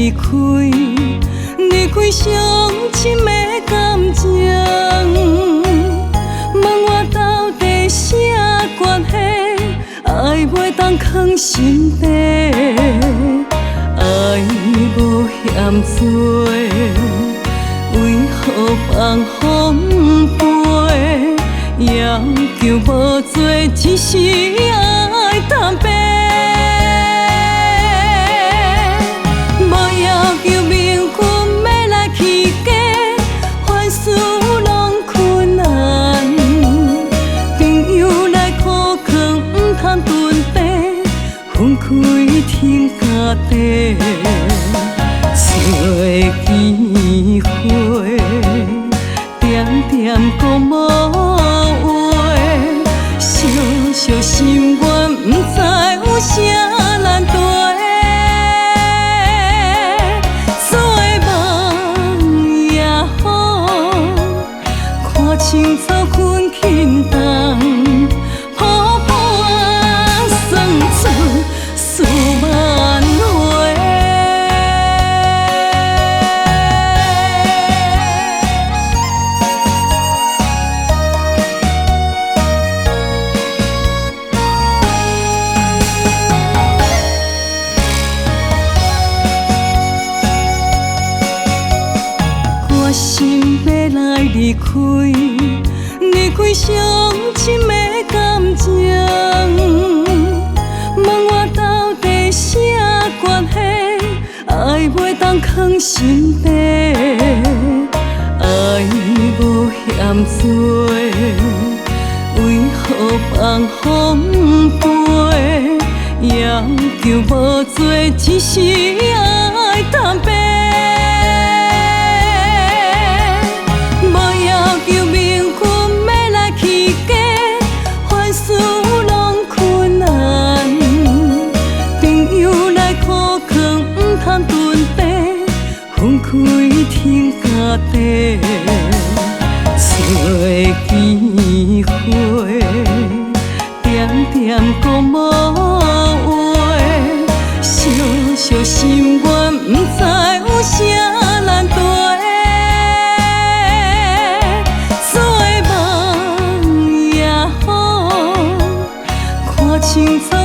离开，离开伤深的感情。问我到底啥关系，爱袂当藏心底，爱无嫌多，为何放风飞？要求无多，只是爱贪杯。无要求命运要来起价，凡事拢困难。朋友来苦劝，唔通蹲地，分开天甲地，做机会，点点讲无话，小小心愿，唔知有啥难题。做梦也好，看清楚分轻重，抱抱算出数万回。我心要来离开，离开伤深的感情。问我到底啥关系，爱袂当藏心底，爱无嫌多，为何放风飞？要求无多，只是爱贪杯。分开天甲地，做机会，点点讲无话，小小心愿，唔知有啥难题。做梦也好，看清楚